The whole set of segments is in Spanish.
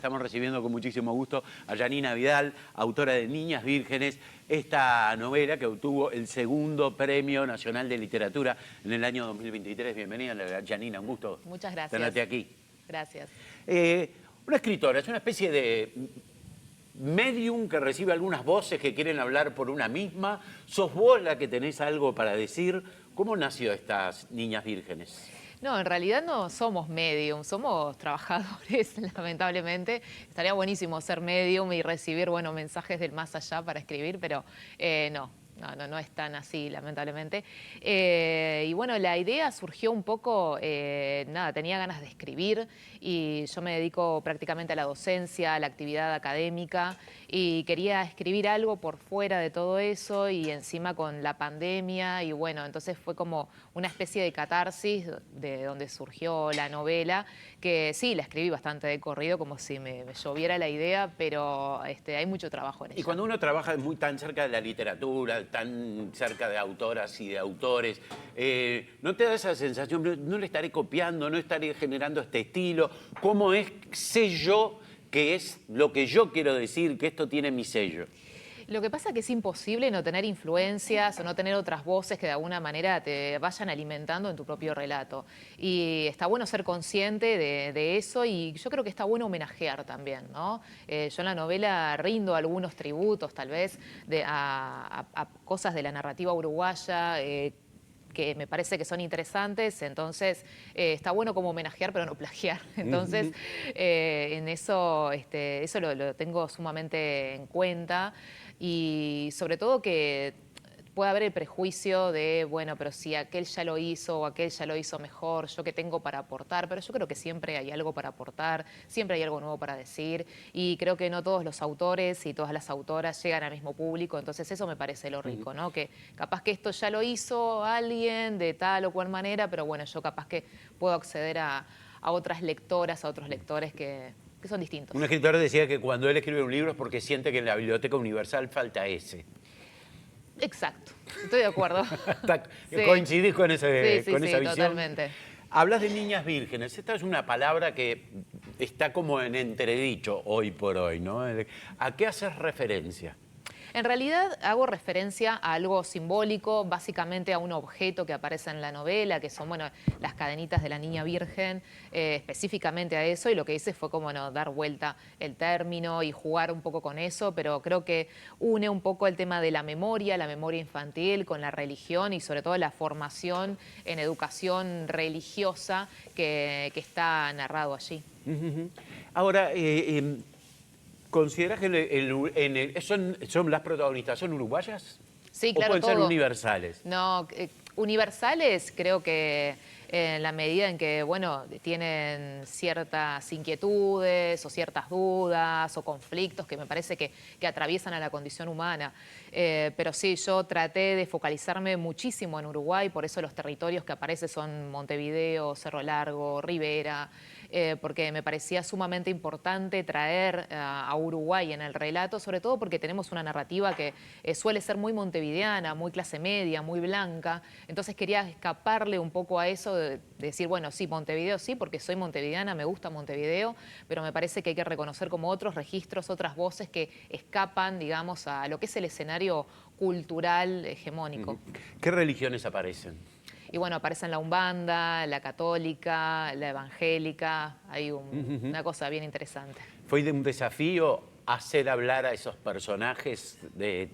Estamos recibiendo con muchísimo gusto a Yanina Vidal, autora de Niñas Vírgenes, esta novela que obtuvo el segundo Premio Nacional de Literatura en el año 2023. Bienvenida, Yanina, un gusto Muchas gracias. tenerte aquí. Gracias. Una escritora, es una especie de medium que recibe algunas voces que quieren hablar por una misma. ¿Sos vos la que tenés algo para decir? ¿Cómo nació estas Niñas Vírgenes? No, en realidad no somos medium, somos trabajadores, lamentablemente. Estaría buenísimo ser medium y recibir, bueno, mensajes del más allá para escribir, pero no es tan así, lamentablemente. Y bueno, la idea surgió un poco, tenía ganas de escribir y yo me dedico prácticamente a la docencia, a la actividad académica y quería escribir algo por fuera de todo eso y encima con la pandemia y bueno, entonces fue como una especie de catarsis de donde surgió la novela, que sí, la escribí bastante de corrido, como si me lloviera la idea, pero hay mucho trabajo en ella. Y cuando uno trabaja muy tan cerca de la literatura, tan cerca de autoras y de autores, ¿no te da esa sensación? No le estaré copiando, no estaré generando este estilo. ¿Cómo sé yo que es lo que yo quiero decir, que esto tiene mi sello? Lo que pasa es que es imposible no tener influencias o no tener otras voces que de alguna manera te vayan alimentando en tu propio relato. Y está bueno ser consciente de eso y yo creo que está bueno homenajear también, ¿no? Yo en la novela rindo algunos tributos tal vez a cosas de la narrativa uruguaya, que me parece que son interesantes, entonces está bueno como homenajear pero no plagiar. Entonces en eso, eso lo tengo sumamente en cuenta y sobre todo que puede haber el prejuicio de, bueno, pero si aquel ya lo hizo o aquel ya lo hizo mejor, ¿yo qué tengo para aportar? Pero yo creo que siempre hay algo para aportar, siempre hay algo nuevo para decir y creo que no todos los autores y todas las autoras llegan al mismo público, entonces eso me parece lo rico, ¿no? Que capaz que esto ya lo hizo alguien de tal o cual manera, pero bueno, yo capaz que puedo acceder a otras lectoras, a otros lectores que son distintos. Un escritor decía que cuando él escribe un libro es porque siente que en la Biblioteca Universal falta ese. Exacto, estoy de acuerdo. Sí. ¿Coincidís con esa visión? Totalmente. Hablas de niñas vírgenes. Esta es una palabra que está como en entredicho hoy por hoy, ¿no? ¿A qué haces referencia? En realidad hago referencia a algo simbólico, básicamente a un objeto que aparece en la novela, que son, bueno, las cadenitas de la niña virgen, específicamente a eso, y lo que hice fue como dar vuelta el término y jugar un poco con eso, pero creo que une un poco el tema de la memoria infantil con la religión y sobre todo la formación en educación religiosa que está narrado allí. Ahora, ¿consideras que son las protagonistas, son uruguayas? Sí, claro, ¿O pueden ser universales? No, universales creo que en la medida en que, bueno, tienen ciertas inquietudes o ciertas dudas o conflictos que me parece que atraviesan a la condición humana. Pero sí, yo traté de focalizarme muchísimo en Uruguay, por eso los territorios que aparecen son Montevideo, Cerro Largo, Rivera, porque me parecía sumamente importante traer a Uruguay en el relato, sobre todo porque tenemos una narrativa que suele ser muy montevideana, muy clase media, muy blanca. Entonces quería escaparle un poco a eso de decir, bueno, sí, Montevideo sí, porque soy montevideana, me gusta Montevideo, pero me parece que hay que reconocer como otros registros, otras voces que escapan, digamos, a lo que es el escenario cultural hegemónico. ¿Qué religiones aparecen? Y bueno, aparecen la umbanda, la católica, la evangélica, hay una cosa bien interesante. ¿Fue un desafío hacer hablar a esos personajes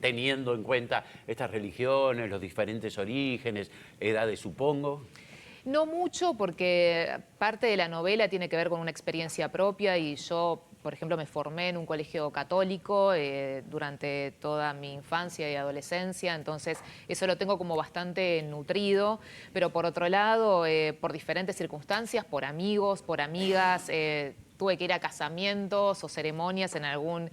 teniendo en cuenta estas religiones, los diferentes orígenes, edades, supongo? No mucho, porque parte de la novela tiene que ver con una experiencia propia y yo, por ejemplo, me formé en un colegio católico durante toda mi infancia y adolescencia, entonces eso lo tengo como bastante nutrido, pero por otro lado, por diferentes circunstancias, por amigos, por amigas, tuve que ir a casamientos o ceremonias en algún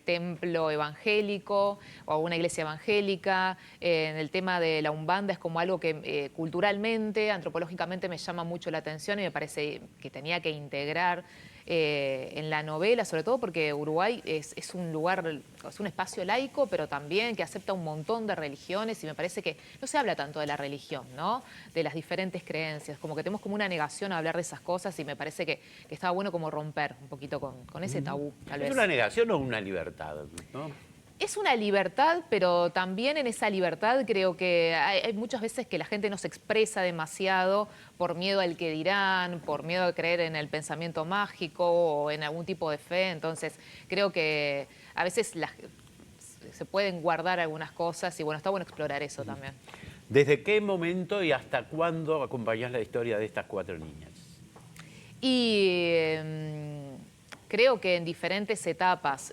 templo evangélico o alguna iglesia evangélica. En el tema de la umbanda es como algo que culturalmente, antropológicamente me llama mucho la atención y me parece que tenía que integrar en la novela, sobre todo porque Uruguay es un lugar, es un espacio laico, pero también que acepta un montón de religiones y me parece que no se habla tanto de la religión, ¿no? De las diferentes creencias, como que tenemos como una negación a hablar de esas cosas y me parece que estaba bueno como romper un poquito con ese tabú, tal vez. ¿Es una negación o una libertad? ¿No? Es una libertad, pero también en esa libertad creo que hay muchas veces que la gente no se expresa demasiado por miedo al que dirán, por miedo a creer en el pensamiento mágico o en algún tipo de fe. Entonces creo que a veces se pueden guardar algunas cosas y bueno, está bueno explorar eso también. ¿Desde qué momento y hasta cuándo acompañás la historia de estas 4 niñas? Y creo que en diferentes etapas,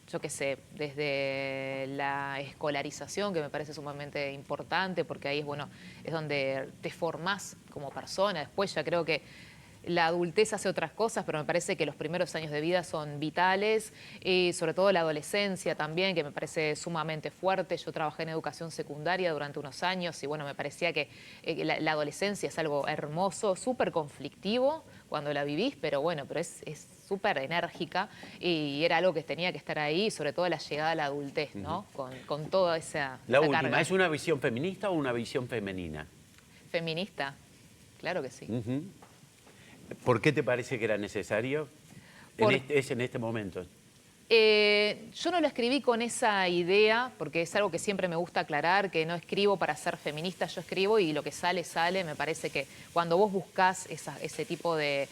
yo qué sé, desde la escolarización, que me parece sumamente importante, porque ahí es, bueno, es donde te formás como persona. Después ya creo que la adultez hace otras cosas, pero me parece que los primeros años de vida son vitales y sobre todo la adolescencia también, que me parece sumamente fuerte. Yo trabajé en educación secundaria durante unos años y bueno, me parecía que la adolescencia es algo hermoso, súper conflictivo cuando la vivís, pero bueno, pero es súper enérgica y era algo que tenía que estar ahí, sobre todo la llegada a la adultez, ¿no? Con toda esa La última, carga. ¿es una visión feminista o una visión femenina? Feminista, claro que sí. ¿Por qué te parece que era necesario? Es en este momento. Yo no lo escribí con esa idea, porque es algo que siempre me gusta aclarar, que no escribo para ser feminista, yo escribo y lo que sale, sale. Me parece que cuando vos buscás ese tipo de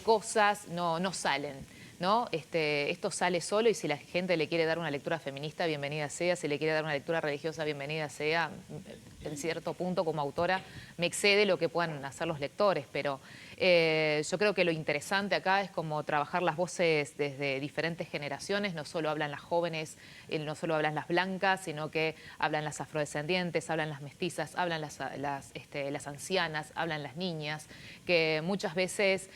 cosas, no salen, ¿no? Esto sale solo y si la gente le quiere dar una lectura feminista, bienvenida sea. Si le quiere dar una lectura religiosa, bienvenida sea. En cierto punto, como autora, me excede lo que puedan hacer los lectores, pero yo creo que lo interesante acá es como trabajar las voces desde diferentes generaciones. No solo hablan las jóvenes, no solo hablan las blancas, sino que hablan las afrodescendientes, hablan las mestizas, hablan las ancianas, hablan las niñas, que muchas veces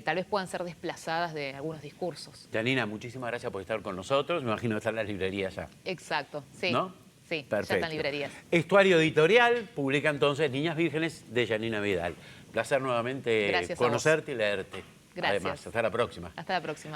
tal vez puedan ser desplazadas de algunos discursos. Janina, muchísimas gracias por estar con nosotros. Me imagino que están las librerías ya. Exacto, sí. ¿No? Sí, perfecto. ya están librerías. Estuario Editorial publica entonces Niñas Vírgenes de Janina Vidal. Placer nuevamente Gracias conocerte y leerte. Gracias. Además, hasta la próxima. Hasta la próxima.